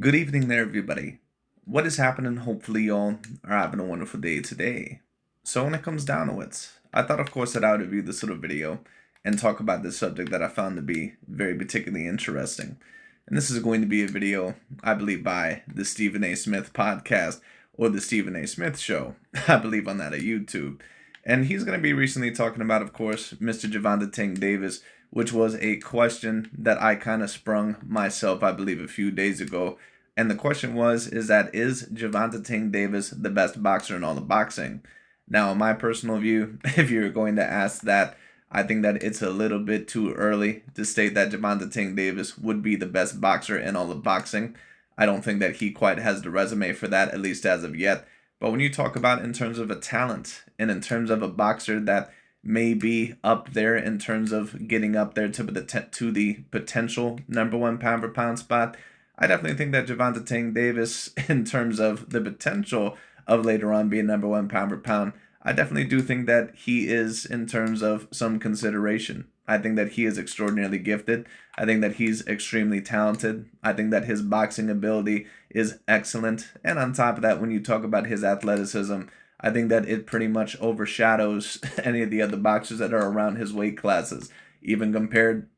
Good evening there, everybody. What is happening? Hopefully, y'all are having a wonderful day today. So, when it comes down to it, I thought, of course, that I would review this little video and talk about this subject that I found to be very particularly interesting. And this is going to be a video, I believe, by the Stephen A. Smith podcast or the Stephen A. Smith show, I believe, on that at YouTube. And he's going to be recently talking about, of course, Mr. Gervonta Tank Davis, which was a question that I kind of sprung myself, I believe, a few days ago. And the question was, is Gervonta Tank Davis the best boxer in all of boxing? Now, in my personal view, if you're going to ask that, I think that it's a little bit too early to state that Gervonta Tank Davis would be the best boxer in all of boxing. I don't think that he quite has the resume for that, at least as of yet. But when you talk about in terms of a talent and in terms of a boxer that may be up there in terms of getting up there to the potential number one pound for pound spot, I definitely think that Gervonta Tank Davis, in terms of the potential of later on being number one pound for pound, I definitely do think that he is in terms of some consideration. I think that he is extraordinarily gifted. I think that he's extremely talented. I think that his boxing ability is excellent. And on top of that, when you talk about his athleticism, I think that it pretty much overshadows any of the other boxers that are around his weight classes, even compared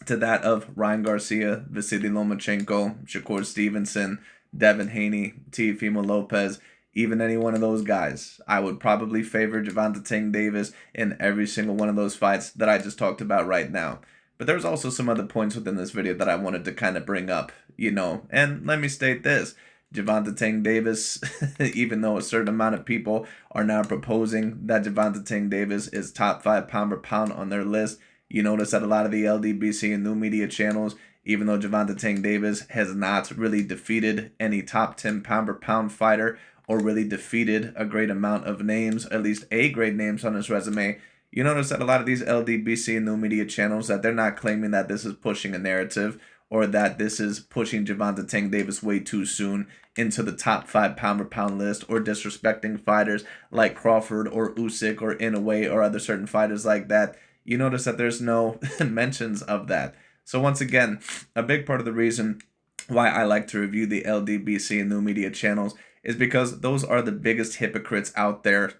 to that of Ryan Garcia, Vasily Lomachenko, Shakur Stevenson, Devin Haney, Teofimo Lopez, even any one of those guys. I would probably favor Gervonta Tank Davis in every single one of those fights that I just talked about right now. But there's also some other points within this video that I wanted to kind of bring up, and let me state this. Gervonta Tank Davis, even though a certain amount of people are now proposing that Gervonta Tank Davis is top 5 pound per pound on their list, you notice that a lot of the LDBC and new media channels, even though Gervonta Tank Davis has not really defeated any top 10 pound per pound fighter or really defeated a great amount of names, at least A grade names on his resume, you notice that a lot of these LDBC and new media channels that they're not claiming that this is pushing a narrative or that this is pushing Gervonta Tank Davis way too soon into the top 5 pound per pound list or disrespecting fighters like Crawford or Usyk or Inoue or other certain fighters like that. You notice that there's no mentions of that. So once again, a big part of the reason why I like to review the LDBC and new media channels is because those are the biggest hypocrites out there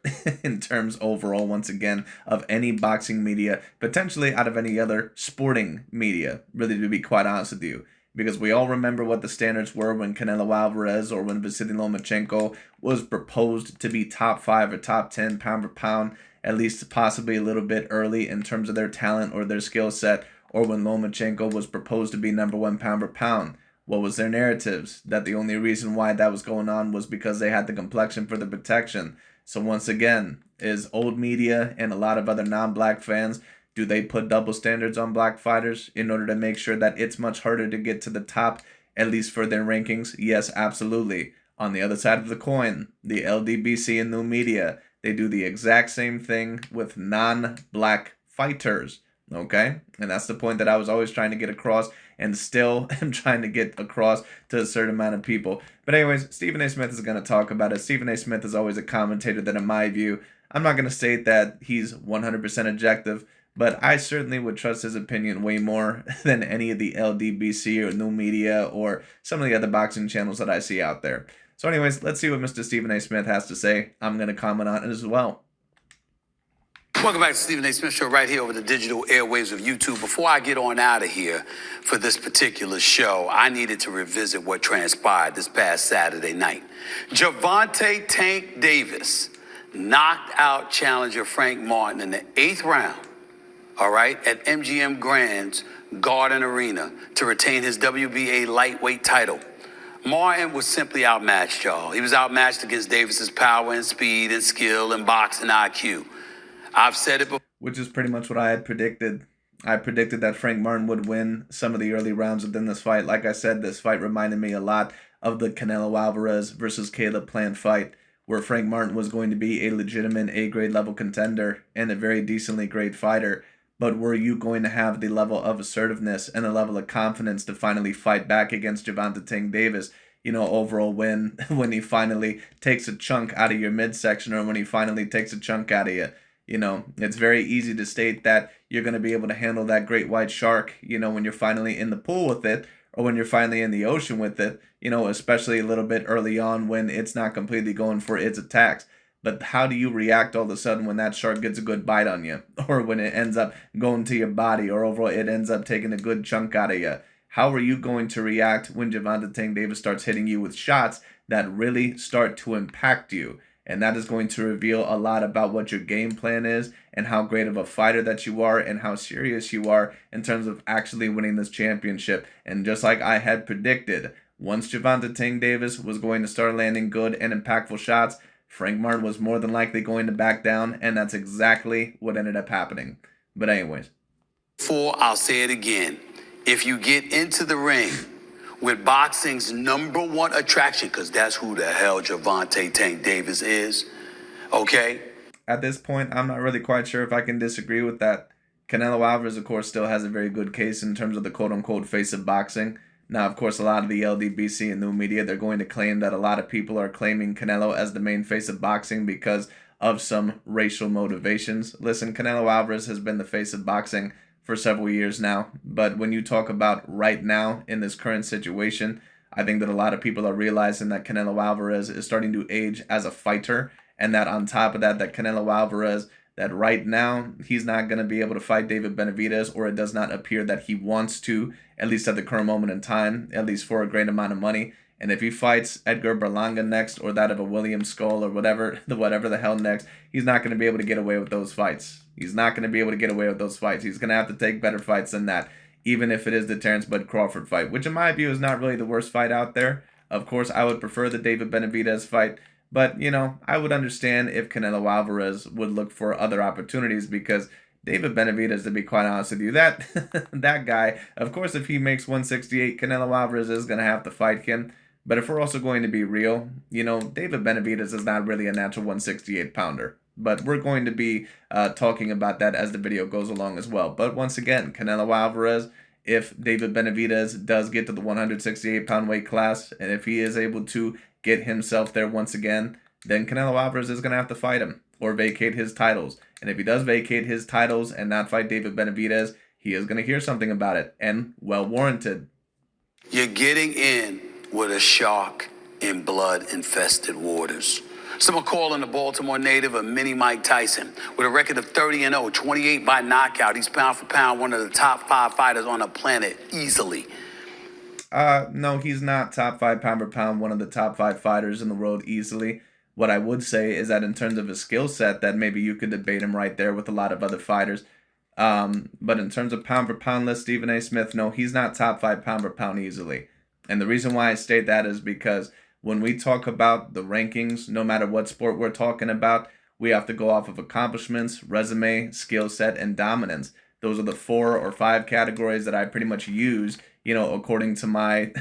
in terms overall, once again, of any boxing media, potentially out of any other sporting media, really, to be quite honest with you. Because we all remember what the standards were when Canelo Alvarez or when Vasily Lomachenko was proposed to be top 5 or top 10 pound for pound, at least possibly a little bit early in terms of their talent or their skill set, or when Lomachenko was proposed to be number 1 pound for pound. What was their narratives? That the only reason why that was going on was because they had the complexion for the protection. So once again, is old media and a lot of other non-black fans, do they put double standards on black fighters in order to make sure that it's much harder to get to the top, at least for their rankings? Yes, absolutely. On the other side of the coin, the LDBC and new media, they do the exact same thing with non-black fighters. Okay? And that's the point that I was always trying to get across and still am trying to get across to a certain amount of people. But anyways, Stephen A. Smith is going to talk about it. Stephen A. Smith is always a commentator that, in my view, I'm not going to state that he's 100% objective, but I certainly would trust his opinion way more than any of the LDBC or new media or some of the other boxing channels that I see out there. So anyways, let's see what Mr. Stephen A. Smith has to say. I'm going to comment on it as well. Welcome back to Stephen A. Smith Show right here over the digital airwaves of YouTube. Before I get on out of here for this particular show, I needed to revisit what transpired this past Saturday night. Gervonta Tank Davis knocked out challenger Frank Martin in the 8th round, all right, at MGM Grand's Garden Arena to retain his WBA lightweight title. Martin was simply outmatched, y'all. He was outmatched against Davis's power and speed and skill and boxing IQ. I've said it before. Which is pretty much what I had predicted. I predicted that Frank Martin would win some of the early rounds within this fight. Like I said, this fight reminded me a lot of the Canelo Alvarez versus Caleb Plant fight, where Frank Martin was going to be a legitimate A-grade level contender and a very decently great fighter. But were you going to have the level of assertiveness and the level of confidence to finally fight back against Gervonta Tank Davis? Overall win when he finally takes a chunk out of your midsection or when he finally takes a chunk out of you. It's very easy to state that you're going to be able to handle that great white shark, when you're finally in the pool with it, or when you're finally in the ocean with it, especially a little bit early on when it's not completely going for its attacks. But how do you react all of a sudden when that shark gets a good bite on you, or when it ends up going to your body, or overall it ends up taking a good chunk out of you? How are you going to react when Gervonta Tank Davis starts hitting you with shots that really start to impact you? And that is going to reveal a lot about what your game plan is and how great of a fighter that you are and how serious you are in terms of actually winning this championship. And just like I had predicted, once Gervonta Tank Davis was going to start landing good and impactful shots, Frank Martin was more than likely going to back down, and that's exactly what ended up happening. But anyways. I'll say it again. If you get into the ring with boxing's #1 attraction, because that's who the hell Gervonta Tank Davis is, okay? At this point, I'm not really quite sure if I can disagree with that. Canelo Alvarez, of course, still has a very good case in terms of the quote-unquote face of boxing. Now, of course, a lot of the LDBC and new media, they're going to claim that a lot of people are claiming Canelo as the main face of boxing because of some racial motivations. Listen, Canelo Alvarez has been the face of boxing for several years now, but when you talk about right now in this current situation, I think that a lot of people are realizing that Canelo Alvarez is starting to age as a fighter, and that on top of that, that Canelo Alvarez, that right now, he's not going to be able to fight David Benavidez, or it does not appear that he wants to, at least at the current moment in time, at least for a great amount of money. And if he fights Edgar Berlanga next, or that of a William Skull, or whatever the hell next, he's not going to be able to get away with those fights. He's not going to be able to get away with those fights. He's going to have to take better fights than that, even if it is the Terrence Bud Crawford fight, which in my view is not really the worst fight out there. Of course, I would prefer the David Benavidez fight, but, I would understand if Canelo Alvarez would look for other opportunities, because David Benavidez, to be quite honest with you, that that guy, of course, if he makes 168, Canelo Alvarez is going to have to fight him. But if we're also going to be real, David Benavidez is not really a natural 168 pounder. But we're going to be talking about that as the video goes along as well. But once again, Canelo Alvarez, if David Benavidez does get to the 168-pound weight class, and if he is able to get himself there once again, then Canelo Alvarez is going to have to fight him or vacate his titles. And if he does vacate his titles and not fight David Benavidez, he is going to hear something about it, and well warranted. You're getting in with a shark in blood-infested waters. Someone calling the Baltimore native a mini Mike Tyson. With a record of 30-0, 28 by knockout, he's pound for pound one of the top 5 fighters on the planet, easily. No, he's not top 5 pound for pound, one of the top 5 fighters in the world easily. What I would say is that in terms of his skill set, that maybe you could debate him right there with a lot of other fighters. But in terms of pound for pound list, Stephen A. Smith, no, he's not top 5 pound for pound easily. And the reason why I state that is because when we talk about the rankings, no matter what sport we're talking about, we have to go off of accomplishments, resume, skill set, and dominance. Those are the 4 or 5 categories that I pretty much use, according to my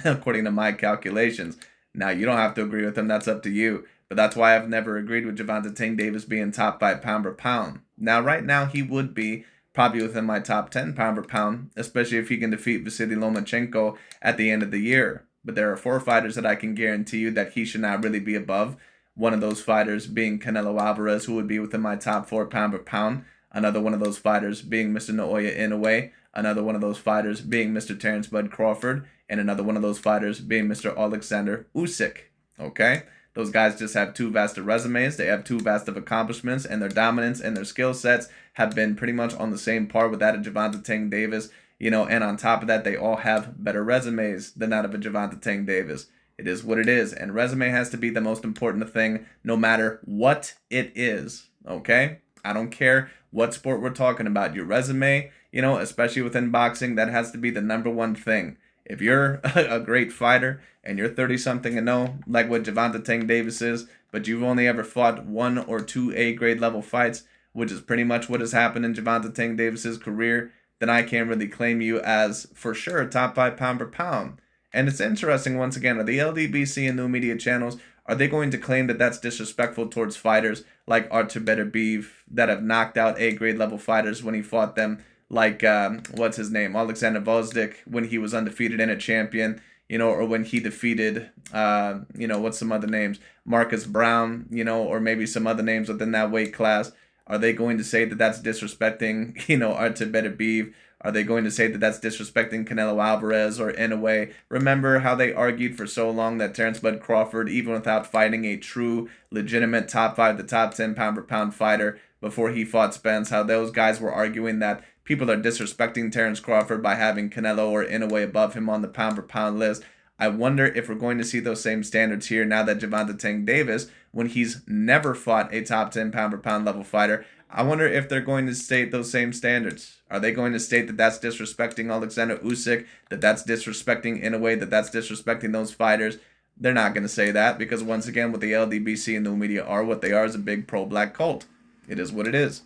calculations. Now, you don't have to agree with them. That's up to you. But that's why I've never agreed with Gervonta Tank Davis being top 5 pound per pound. Now, right now, he would be probably within my top 10 pound per pound, especially if he can defeat Vasily Lomachenko at the end of the year. But there are 4 fighters that I can guarantee you that he should not really be above. One of those fighters being Canelo Alvarez, who would be within my top 4 pound per pound. Another one of those fighters being Mr. Naoya Inoue. Another one of those fighters being Mr. Terrence Bud Crawford. And another one of those fighters being Mr. Alexander Usyk. Okay? Those guys just have too vast of resumes. They have too vast of accomplishments, and their dominance and their skill sets have been pretty much on the same par with that of Gervonta Tank Davis. And on top of that, they all have better resumes than that of a Gervonta Tank Davis. It is what it is, and resume has to be the most important thing, no matter what it is. Okay? I don't care what sport we're talking about. Your resume, especially within boxing, that has to be the #1 thing. If you're a great fighter and you're 30-something and 0, like what Gervonta Tank Davis is, but you've only ever fought 1 or 2 A-grade level fights, which is pretty much what has happened in Gervonta Tank Davis's career, then I can't really claim you as, for sure, top 5 pound per pound. And it's interesting, once again, are the LDBC and new media channels, are they going to claim that that's disrespectful towards fighters like Artur Beterbiev that have knocked out A-grade level fighters when he fought them? Like, what's his name? Alexander Vosdik, when he was undefeated and a champion, or when he defeated, what's some other names? Marcus Brown, or maybe some other names within that weight class. Are they going to say that that's disrespecting, Artur Beterbiev? Are they going to say that that's disrespecting Canelo Alvarez or Inoue? Remember how they argued for so long that Terrence Bud Crawford, even without fighting a true, legitimate top 5 to top 10 pound-for-pound fighter before he fought Spence, how those guys were arguing that people are disrespecting Terrence Crawford by having Canelo or Inoue above him on the pound-for-pound list. I wonder if we're going to see those same standards here now that Gervonta Tank Davis, when he's never fought a top 10 pound-for-pound level fighter, I wonder if they're going to state those same standards. Are they going to state that that's disrespecting Alexander Usyk, that that's disrespecting Inoue, that that's disrespecting those fighters? They're not going to say that because, once again, what the LDBC and the media are, what they are is a big pro-black cult. It is what it is.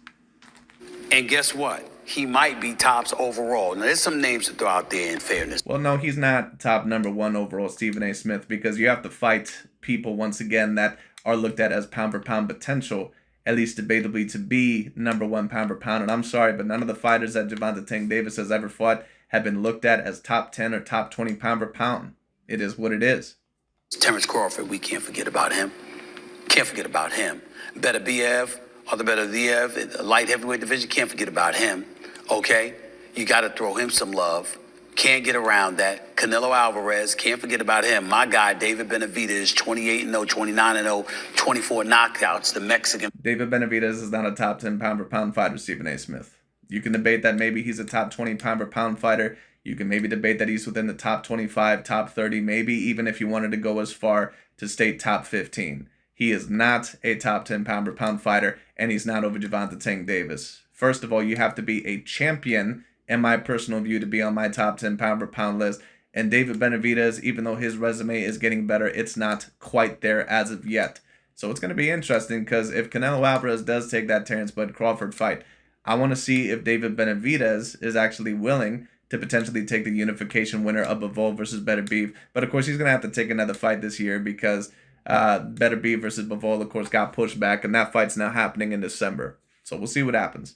And guess what? He might be tops overall. Now, there's some names to throw out there in fairness. Well, no, he's not top number 1 overall, Stephen A. Smith, because you have to fight people, once again, that are looked at as pound-for-pound potential, at least debatably, to be number 1 pound-for-pound. And I'm sorry, but none of the fighters that Gervonta Tank Davis has ever fought have been looked at as top 10 or top 20 pound-for-pound. It is what it is. Terrence Crawford, we can't forget about him. Can't forget about him. Beterbiev, or the Beterbiev, light heavyweight division, can't forget about him. Okay? You got to throw him some love. Can't get around that. Canelo Alvarez, can't forget about him. My guy, David Benavidez, 28-0, 29-0, 24 knockouts. The Mexican. David Benavidez is not a top 10 pound-for-pound fighter, Stephen A. Smith. You can debate that maybe he's a top 20 pound-for-pound fighter. You can maybe debate that he's within the top 25, top 30, maybe even if you wanted to go as far to state top 15. He is not a top 10 pound-for-pound fighter, and he's not over Gervonta Tank Davis. First of all, you have to be a champion, in my personal view, to be on my top 10 pound-for-pound list. And David Benavidez, even though his resume is getting better, it's not quite there as of yet. So it's going to be interesting because if Canelo Alvarez does take that Terrence Bud Crawford fight, I want to see if David Benavidez is actually willing to potentially take the unification winner of Bivol versus Beterbiev. But of course, he's going to have to take another fight this year because Beterbiev versus Bivol, of course, got pushed back, and that fight's now happening in December. So we'll see what happens.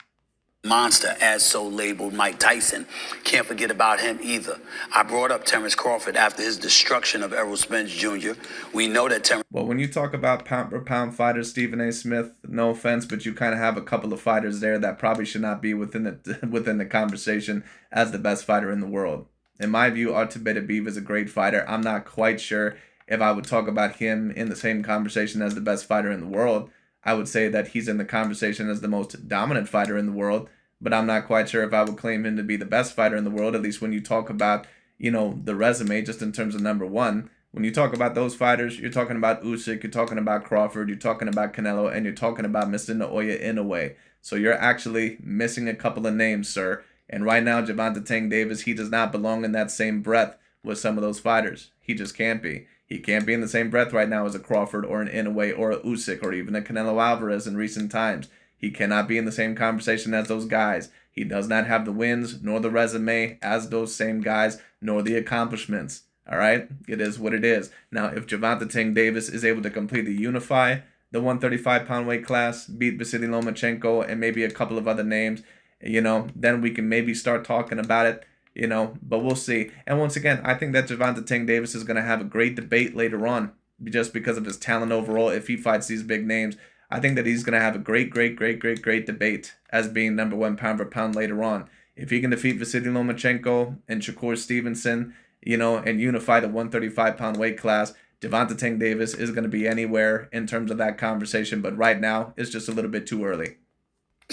Monster, as so labeled, Mike Tyson. Can't forget about him either. I brought up Terrence Crawford after his destruction of Errol Spence Jr. We know that Terrence... Well, when you talk about pound-for-pound fighters, Stephen A. Smith, no offense, but you kind of have a couple of fighters there that probably should not be within the conversation as the best fighter in the world. In my view, Artur Beterbiev is a great fighter. I'm not quite sure if I would talk about him in the same conversation as the best fighter in the world. I would say that he's in the conversation as the most dominant fighter in the world, but I'm not quite sure if I would claim him to be the best fighter in the world, at least when you talk about, the resume, just in terms of number 1. When you talk about those fighters, you're talking about Usyk, you're talking about Crawford, you're talking about Canelo, and you're talking about Mr. Naoya Inoue. So you're actually missing a couple of names, sir. And right now, Gervonta Tank Davis, he does not belong in that same breath with some of those fighters. He just can't be. He can't be in the same breath right now as a Crawford or an Inoue or a Usyk or even a Canelo Alvarez in recent times. He cannot be in the same conversation as those guys. He does not have the wins nor the resume as those same guys, nor the accomplishments. All right? It is what it is. Now, if Gervonta Tank Davis is able to completely unify the 135-pound weight class, beat Vasily Lomachenko and maybe a couple of other names, then we can maybe start talking about it. But we'll see. And once again, I think that Gervonta Tank Davis is going to have a great debate later on just because of his talent overall. If he fights these big names, I think that he's going to have a great debate as being number 1 pound for pound later on. If he can defeat Vasily Lomachenko and Shakur Stevenson, and unify the 135-pound weight class, Gervonta Tank Davis is going to be anywhere in terms of that conversation. But right now, it's just a little bit too early.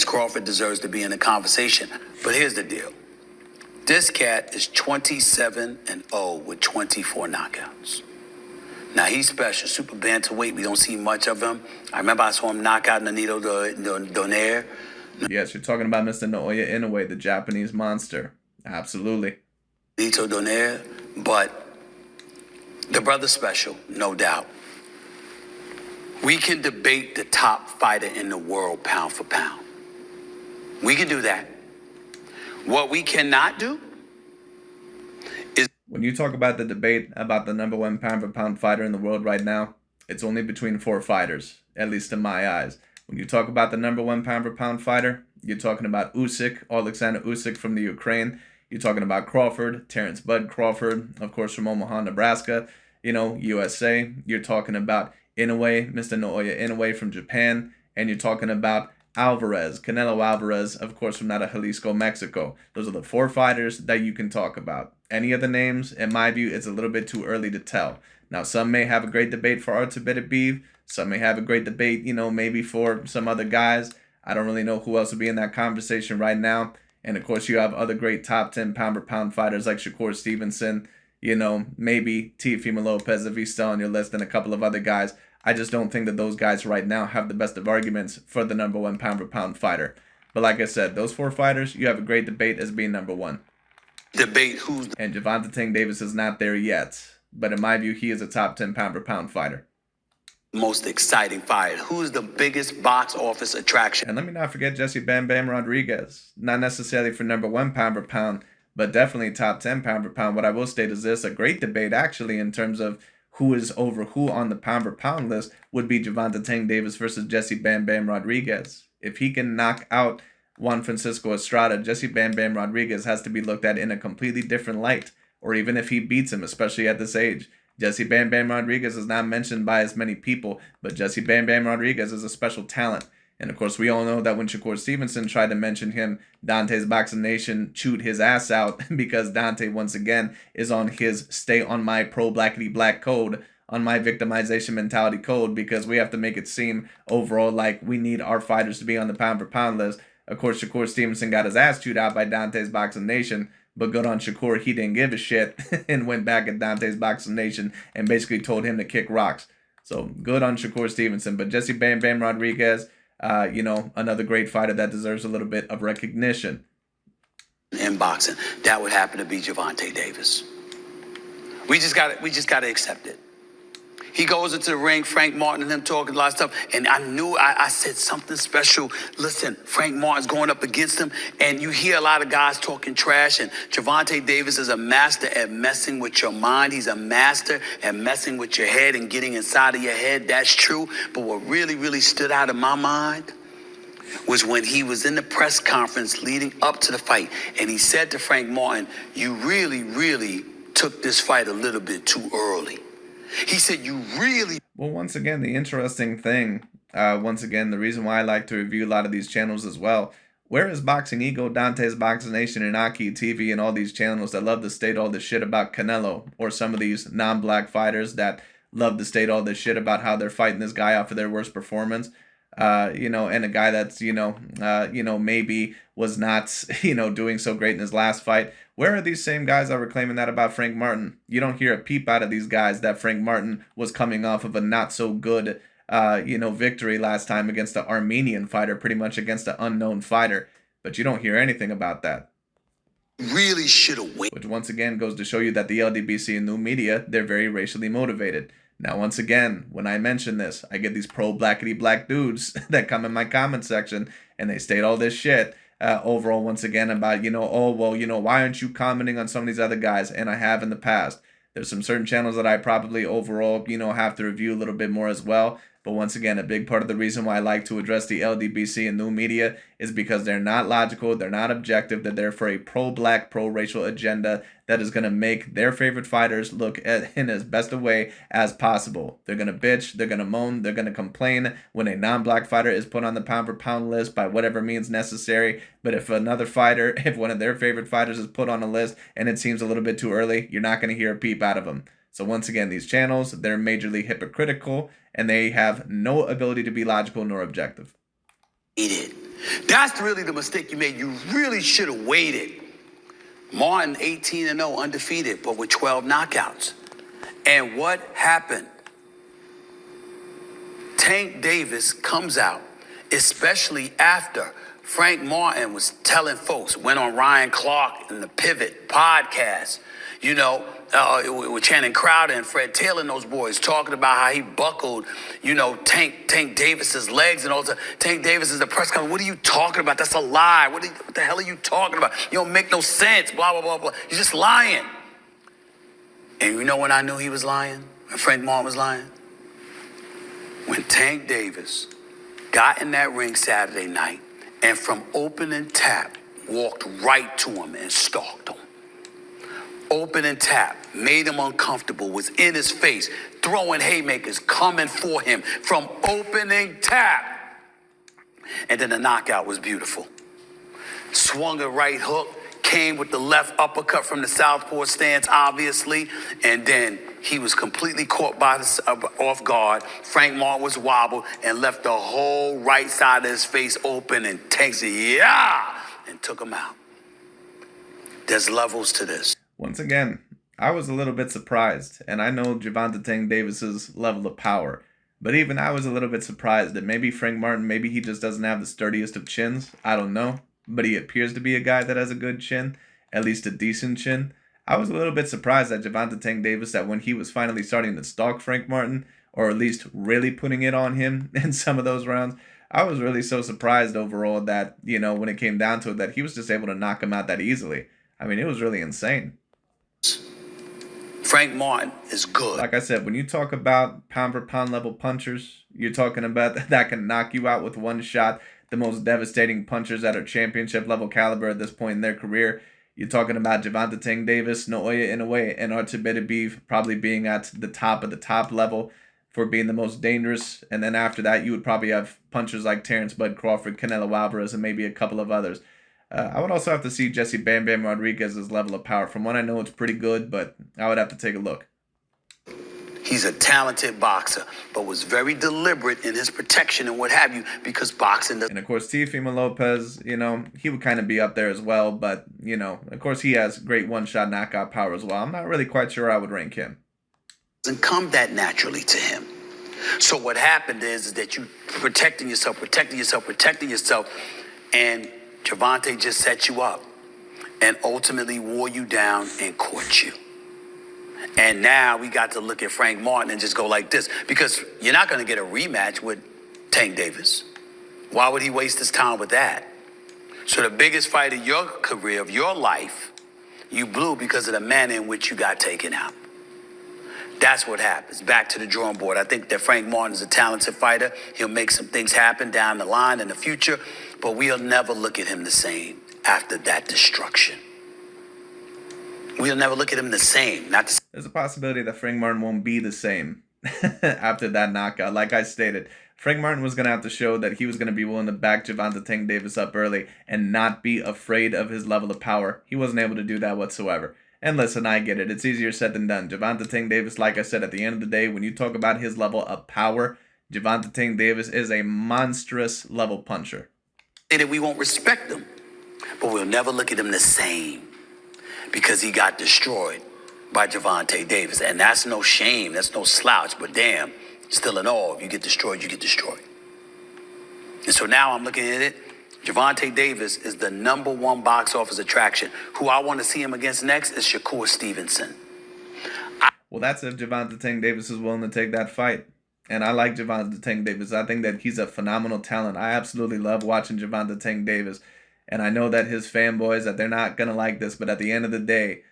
Crawford deserves to be in the conversation. But here's the deal. This cat is 27-0 with 24 knockouts. Now, he's special. Super bantamweight. We don't see much of him. I remember I saw him knock out Nonito Donaire. Yes, you're talking about Mr. Naoya Inoue, the Japanese monster. Absolutely. Nonito Donaire. But the brother's special, no doubt. We can debate the top fighter in the world pound for pound. We can do that. What we cannot do is... When you talk about the debate about the number 1 pound for pound fighter in the world right now, it's only between 4 fighters, at least in my eyes. When you talk about the number 1 pound for pound fighter, you're talking about Usyk, Alexander Usyk from the Ukraine. You're talking about Crawford, Terrence Bud Crawford, of course, from Omaha, Nebraska, USA. You're talking about Inoue, Mr. Naoya Inoue from Japan. And you're talking about Alvarez, Canelo Alvarez, of course, from out of Jalisco, Mexico. Those are the 4 fighters that you can talk about. Any other names, in my view, it's a little bit too early to tell. Now, some may have a great debate for Artur Beterbiev. Some may have a great debate, maybe for some other guys. I don't really know who else would be in that conversation right now. And, of course, you have other great top 10 pound-per-pound fighters like Shakur Stevenson, maybe Teofimo Lopez if he's still on your list, and a couple of other guys. I just don't think that those guys right now have the best of arguments for the number 1 pound-for-pound fighter. But like I said, those 4 fighters, you have a great debate as being number 1. Debate who's... And Gervonta Tank Davis is not there yet. But in my view, he is a top 10 pound-for-pound fighter. Most exciting fighter. Who's the biggest box office attraction? And let me not forget Jesse Bam Bam Rodriguez. Not necessarily for number 1 pound-per-pound, but definitely top 10 pound-per-pound. What I will state is this, a great debate actually in terms of who is over who on the pound-per-pound list would be Gervonta Tank Davis versus Jesse Bam Bam Rodriguez. If he can knock out Juan Francisco Estrada, Jesse Bam Bam Rodriguez has to be looked at in a completely different light. Or even if he beats him, especially at this age. Jesse Bam Bam Rodriguez is not mentioned by as many people, but Jesse Bam Bam Rodriguez is a special talent. And of course, we all know that when Shakur Stevenson tried to mention him, Dante's Boxing Nation chewed his ass out because Dante, once again, is on his stay on my pro-blackity black code, on my victimization mentality code, because we have to make it seem overall like we need our fighters to be on the pound-for-pound list. Of course, Shakur Stevenson got his ass chewed out by Dante's Boxing Nation, but good on Shakur, he didn't give a shit and went back at Dante's Boxing Nation and basically told him to kick rocks. So good on Shakur Stevenson. But Jesse Bam Bam Rodriguez, another great fighter that deserves a little bit of recognition. In boxing, that would happen to be Gervonta Davis. We just got to accept it. He goes into the ring, Frank Martin and him talking a lot of stuff, and I knew I said something special. Listen, Frank Martin's going up against him, and you hear a lot of guys talking trash, and Gervonta Davis is a master at messing with your mind. He's a master at messing with your head and getting inside of your head. That's true, but what really, really stood out in my mind was when he was in the press conference leading up to the fight, and he said to Frank Martin, you really, really took this fight a little bit too early. He said, you really... Well, once again, the interesting thing, the reason why I like to review a lot of these channels as well, where is Boxing Ego, Dante's Boxing Nation, and Aki TV, and all these channels that love to state all this shit about Canelo, or some of these non-black fighters that love to state all this shit about how they're fighting this guy off of their worst performance, and a guy that's, maybe was not, doing so great in his last fight. Where are these same guys that were claiming that about Frank Martin? You don't hear a peep out of these guys that Frank Martin was coming off of a not so good, victory last time against an Armenian fighter, pretty much against an unknown fighter. But you don't hear anything about that. Really should have waited. Which once again goes to show you that the LDBC and new media, they're very racially motivated. Now, once again, when I mention this, I get these pro-blackity black dudes that come in my comment section and they state all this shit. Overall, once again, about, why aren't you commenting on some of these other guys? And I have in the past. There's some certain channels that I probably overall, have to review a little bit more as well. But once again, a big part of the reason why I like to address the LDBC and new media is because they're not logical, they're not objective, they're there for a pro-black, pro-racial agenda that is going to make their favorite fighters look in as best a way as possible. They're going to bitch, they're going to moan, they're going to complain when a non-black fighter is put on the pound-for-pound list by whatever means necessary. But if if one of their favorite fighters is put on a list and it seems a little bit too early, you're not going to hear a peep out of them. So once again, these channels, they're majorly hypocritical, and they have no ability to be logical nor objective. That's really the mistake you made. You really should have waited. Martin, 18-0, undefeated, but with 12 knockouts. And what happened? Tank Davis comes out, especially after Frank Martin was telling folks, went on Ryan Clark and the Pivot podcast, with Channing Crowder and Fred Taylor and those boys talking about how he buckled, Tank Davis's legs and all that. Tank Davis is the press conference. What are you talking about? That's a lie. What the hell are you talking about? You don't make no sense. Blah, blah, blah, blah. You're just lying. And you know when I knew he was lying? When Frank Martin was lying? When Tank Davis got in that ring Saturday night and from opening tap walked right to him and stalked him. Open and tap, made him uncomfortable, was in his face, throwing haymakers, coming for him from opening tap. And then the knockout was beautiful. Swung a right hook, came with the left uppercut from the southpaw stance, obviously, and then he was completely caught off guard. Frank Martin was wobbled and left the whole right side of his face open, and Tank said, yeah, and took him out. There's levels to this. Once again, I was a little bit surprised, and I know Gervonta Tank Davis's level of power, but even I was a little bit surprised that maybe Frank Martin, maybe he just doesn't have the sturdiest of chins. I don't know. But he appears to be a guy that has a good chin, at least a decent chin. I was a little bit surprised at Gervonta Tank Davis that when he was finally starting to stalk Frank Martin, or at least really putting it on him in some of those rounds, I was really so surprised overall that, you know, when it came down to it, that he was just able to knock him out that easily. I mean, it was really insane. Frank Martin is good. Like I said, when you talk about pound for pound level punchers, you're talking about that can knock you out with one shot. The most devastating punchers that are championship level caliber at this point in their career. You're talking about Gervonta Tank Davis, Naoya Inoue, and Artur probably being at the top of the top level for being the most dangerous. And then after that, you would probably have punchers like Terrence Bud Crawford, Canelo Alvarez, and maybe a couple of others. I would also have to see Jesse Bam Bam Rodriguez's level of power. From what I know, it's pretty good, but I would have to take a look. He's a talented boxer, but was very deliberate in his protection and what have you, because boxing does. And of course, Teofimo Lopez, you know, he would kind of be up there as well, but, you know, of course, he has great one-shot knockout power as well. I'm not really quite sure I would rank him. Doesn't come that naturally to him. So what happened is that you protecting yourself, and Gervonta just set you up and ultimately wore you down and caught you. And now we got to look at Frank Martin and just go like this, because you're not going to get a rematch with Tank Davis. Why would he waste his time with that? So the biggest fight of your career, of your life, you blew because of the manner in which you got taken out. That's what happens. Back to the drawing board. I think that Frank Martin is a talented fighter. He'll make some things happen down the line in the future, but we'll never look at him the same after that destruction. We'll never look at him the same. There's a possibility that Frank Martin won't be the same after that knockout. Like I stated, Frank Martin was going to have to show that he was going to be willing to back Gervonta Tank Davis up early and not be afraid of his level of power. He wasn't able to do that whatsoever. And listen, I get it. It's easier said than done. Gervonta Tank Davis, like I said, at the end of the day, when you talk about his level of power, Gervonta Tank Davis is a monstrous level puncher. That we won't respect him, but we'll never look at him the same, because he got destroyed by Gervonta Davis. And that's no shame. That's no slouch. But damn, still in all, if you get destroyed, you get destroyed. And so now I'm looking at it. Gervonta Davis is the #1 box office attraction. Who I want to see him against next is Shakur Stevenson. Well, that's if Gervonta Tank Davis is willing to take that fight. And I like Gervonta Tank Davis. I think that he's a phenomenal talent. I absolutely love watching Gervonta Tank Davis. And I know that his fanboys, that they're not going to like this, but at the end of the day,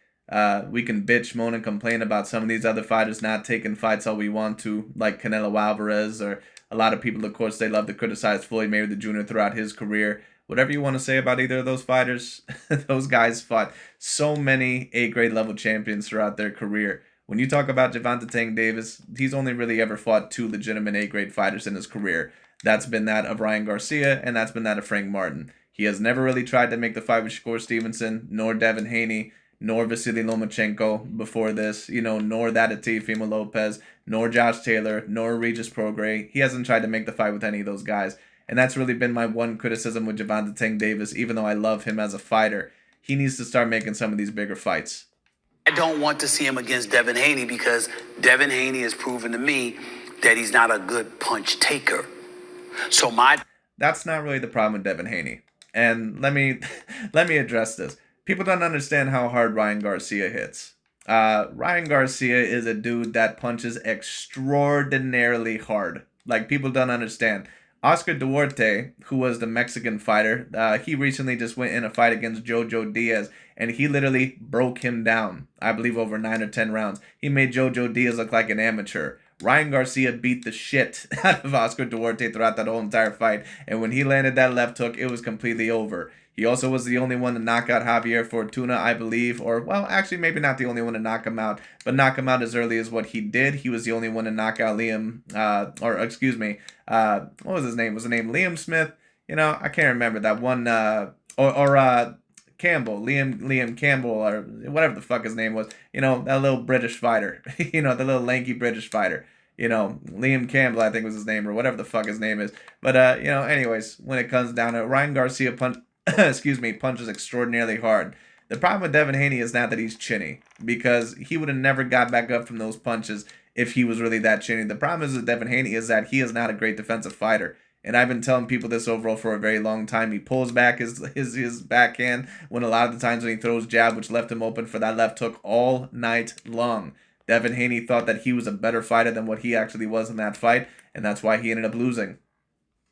we can bitch, moan, and complain about some of these other fighters not taking fights all we want to, like Canelo Alvarez, or a lot of people, of course, they love to criticize Floyd Mayweather Jr. throughout his career. Whatever you want to say about either of those fighters, those guys fought so many A-grade level champions throughout their career. When you talk about Gervonta Tank Davis, he's only really ever fought 2 legitimate A-grade fighters in his career. That's been that of Ryan Garcia, and that's been that of Frank Martin. He has never really tried to make the fight with Shakur Stevenson, nor Devin Haney, nor Vasily Lomachenko before this, you know, nor that of Teofimo Lopez, nor Josh Taylor, nor Regis Prograis. He hasn't tried to make the fight with any of those guys. And that's really been my one criticism with Gervonta Tank Davis, even though I love him as a fighter. He needs to start making some of these bigger fights. I don't want to see him against Devin Haney, because Devin Haney has proven to me that he's not a good punch taker. So that's not really the problem with Devin Haney. And let me address this. People don't understand how hard Ryan Garcia hits. Ryan Garcia is a dude that punches extraordinarily hard. Like, people don't understand. Oscar Duarte, who was the Mexican fighter, he recently just went in a fight against Jojo Diaz, and he literally broke him down, I believe over 9 or 10 rounds. He made Jojo Diaz look like an amateur. Ryan Garcia beat the shit out of Oscar Duarte throughout that whole entire fight. And when he landed that left hook, it was completely over. He also was the only one to knock out Javier Fortuna, I believe. Or, well, actually, maybe not the only one to knock him out. But knock him out as early as what he did. He was the only one to knock out what was his name? Was the name Liam Smith? I can't remember that one, Campbell, Liam Campbell, or whatever the fuck his name was. That little British fighter. The little lanky British fighter. Liam Campbell, I think was his name, or whatever the fuck his name is. But anyways, when it comes down to it, Ryan Garcia excuse me, punches extraordinarily hard. The problem with Devin Haney is not that he's chinny, because he would have never got back up from those punches if he was really that chinny. The problem is with Devin Haney is that he is not a great defensive fighter. And I've been telling people this overall for a very long time. He pulls back his backhand when a lot of the times when he throws jab, which left him open for that left hook all night long. Devin Haney thought that he was a better fighter than what he actually was in that fight, and that's why he ended up losing.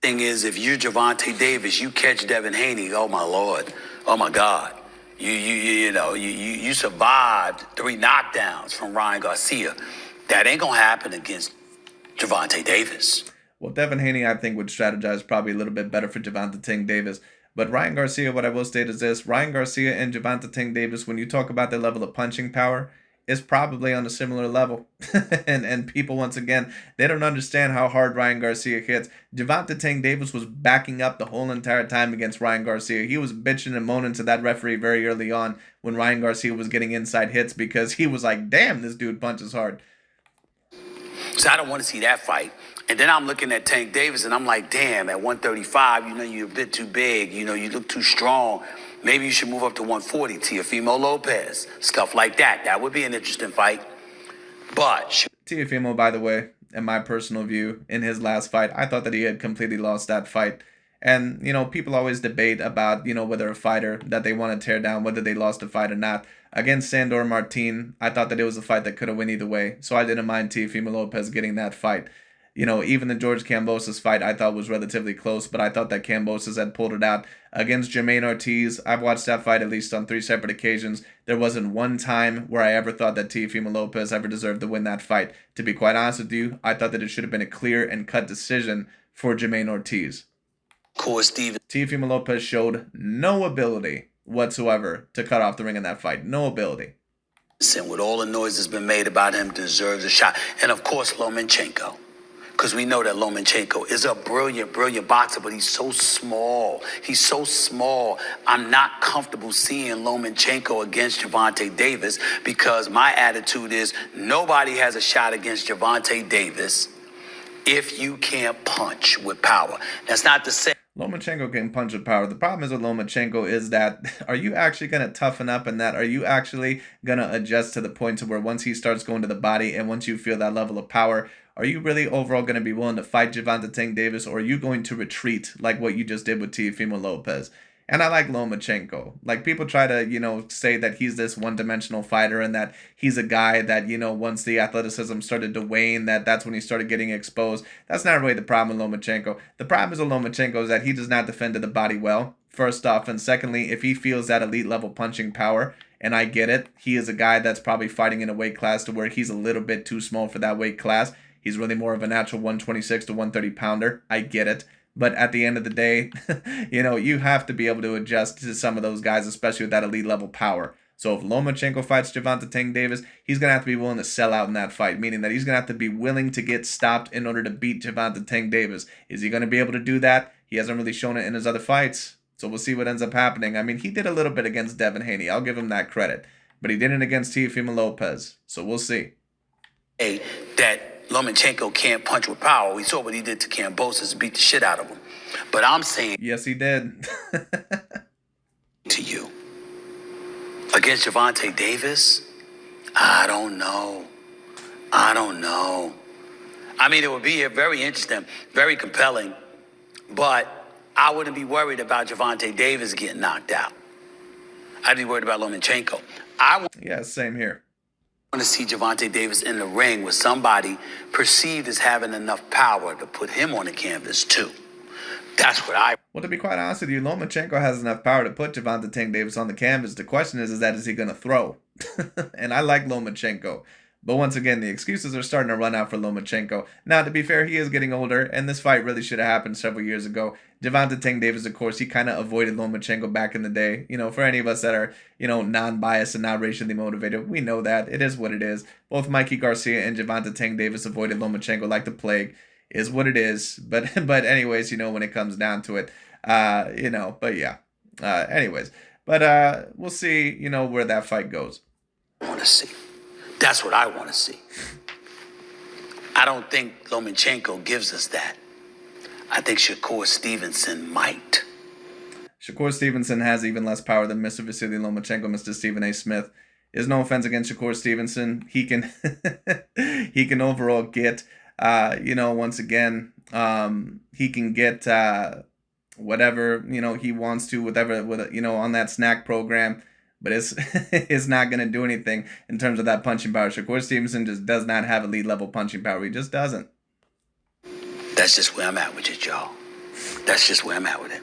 Thing is, if you're Gervonta Davis, you catch Devin Haney, oh my Lord, oh my God. You survived 3 knockdowns from Ryan Garcia. That ain't gonna happen against Gervonta Davis. Well, Devin Haney, I think, would strategize probably a little bit better for Gervonta Tank Davis. But Ryan Garcia, what I will state is this. Ryan Garcia and Gervonta Tank Davis, when you talk about their level of punching power, is probably on a similar level. and people, once again, they don't understand how hard Ryan Garcia hits. Gervonta Tank Davis was backing up the whole entire time against Ryan Garcia. He was bitching and moaning to that referee very early on when Ryan Garcia was getting inside hits, because he was like, damn, this dude punches hard. So I don't want to see that fight. And then I'm looking at Tank Davis, and I'm like, damn, at 135, you're a bit too big. You look too strong. Maybe you should move up to 140, Teofimo Lopez, stuff like that. That would be an interesting fight. But Teofimo, by the way, in my personal view, in his last fight, I thought that he had completely lost that fight. And, people always debate about, whether a fighter that they want to tear down, whether they lost a fight or not. Against Sandor Martin, I thought that it was a fight that could have went either way. So I didn't mind Teofimo Lopez getting that fight. Even the George Kambosos fight I thought was relatively close, but I thought that Kambosos had pulled it out. Against Jermaine Ortiz, I've watched that fight at least on 3 separate occasions. There wasn't one time where I ever thought that Teofimo Lopez ever deserved to win that fight. To be quite honest with you, I thought that it should have been a clear and cut decision for Jermaine Ortiz. Of course, Teofimo Lopez showed no ability whatsoever to cut off the ring in that fight. No ability. And with all the noise that's been made about him, deserves a shot. And of course, Lomachenko. Because we know that Lomachenko is a brilliant, brilliant boxer, but he's so small. He's so small. I'm not comfortable seeing Lomachenko against Gervonta Davis, because my attitude is nobody has a shot against Gervonta Davis if you can't punch with power. That's not to say Lomachenko can punch with power. The problem is with Lomachenko is that, are you actually going to toughen up in that? Are you actually going to adjust to the point to where once he starts going to the body and once you feel that level of power, are you really overall going to be willing to fight Gervonta Tank Davis, or are you going to retreat like what you just did with Teofimo Lopez? And I like Lomachenko. Like, people try to, say that he's this one-dimensional fighter and that he's a guy that, once the athleticism started to wane, that's when he started getting exposed. That's not really the problem with Lomachenko. The problem is with Lomachenko is that he does not defend to the body well, first off. And secondly, if he feels that elite-level punching power, and I get it, he is a guy that's probably fighting in a weight class to where he's a little bit too small for that weight class. He's really more of a natural 126 to 130 pounder. I get it. But at the end of the day, you have to be able to adjust to some of those guys, especially with that elite level power. So if Lomachenko fights Gervonta Tank Davis, he's going to have to be willing to sell out in that fight, meaning that he's going to have to be willing to get stopped in order to beat Gervonta Tank Davis. Is he going to be able to do that? He hasn't really shown it in his other fights. So we'll see what ends up happening. I mean, he did a little bit against Devin Haney. I'll give him that credit. But he didn't against Teofimo Lopez. So we'll see. That Lomachenko can't punch with power. We saw what he did to Kambosos, beat the shit out of him. But I'm saying, yes, he did. to you, against Gervonta Davis, I don't know. I mean, it would be very interesting, very compelling, but I wouldn't be worried about Gervonta Davis getting knocked out. I'd be worried about Lomachenko. Yeah, same here. I want to see Gervonta Davis in the ring with somebody perceived as having enough power to put him on the canvas too. That's what Well, to be quite honest with you, Lomachenko has enough power to put Gervonta Tank Davis on the canvas. The question is he going to throw? And I like Lomachenko. But once again, the excuses are starting to run out for Lomachenko. Now, to be fair, he is getting older, and this fight really should have happened several years ago. Gervonta Tank Davis, of course, he kind of avoided Lomachenko back in the day. For any of us that are, non-biased and not racially motivated, we know that. It is what it is. Both Mikey Garcia and Gervonta Tank Davis avoided Lomachenko like the plague. Is what it is. But anyways, when it comes down to it, But yeah. Anyways, but we'll see, where that fight goes. I want to see. That's what I want to see. I don't think Lomachenko gives us that. I think Shakur Stevenson might. Shakur Stevenson has even less power than Mr. Vasily Lomachenko, Mr. Stephen A. Smith. Is no offense against Shakur Stevenson. He can he can overall get once again, he can get whatever, he wants to, whatever, on that snack program, but it's it's not going to do anything in terms of that punching power. Shakur Stevenson just does not have elite level punching power. He just doesn't. That's just where I'm at with it, y'all. That's just where I'm at with it.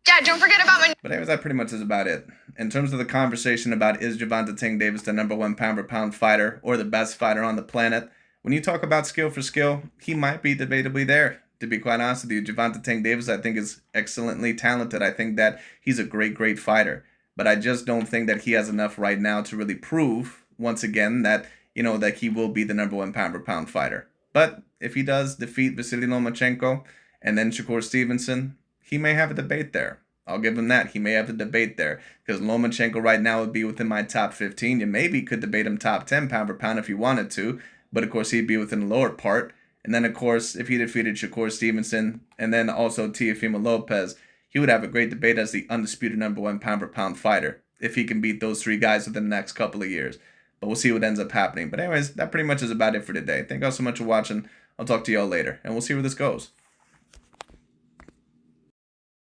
Dad, don't forget about my... But anyways, that pretty much is about it. In terms of the conversation about is Gervonta Tank Davis the #1 pound-for-pound fighter or the best fighter on the planet, when you talk about skill for skill, he might be debatably there. To be quite honest with you, Gervonta Tank Davis, I think, is excellently talented. I think that he's a great, great fighter. But I just don't think that he has enough right now to really prove, once again, that, that he will be the #1 pound-for-pound fighter. But if he does defeat Vasily Lomachenko and then Shakur Stevenson, he may have a debate there. I'll give him that. He may have a debate there because Lomachenko right now would be within my top 15. You maybe could debate him top 10 pound-for-pound if you wanted to, but of course he'd be within the lower part. And then, of course, if he defeated Shakur Stevenson and then also Teofimo Lopez, he would have a great debate as the undisputed #1 pound-for-pound fighter if he can beat those three guys within the next couple of years. But we'll see what ends up happening. But anyways, that pretty much is about it for today. Thank you all so much for watching. I'll talk to y'all later, and we'll see where this goes.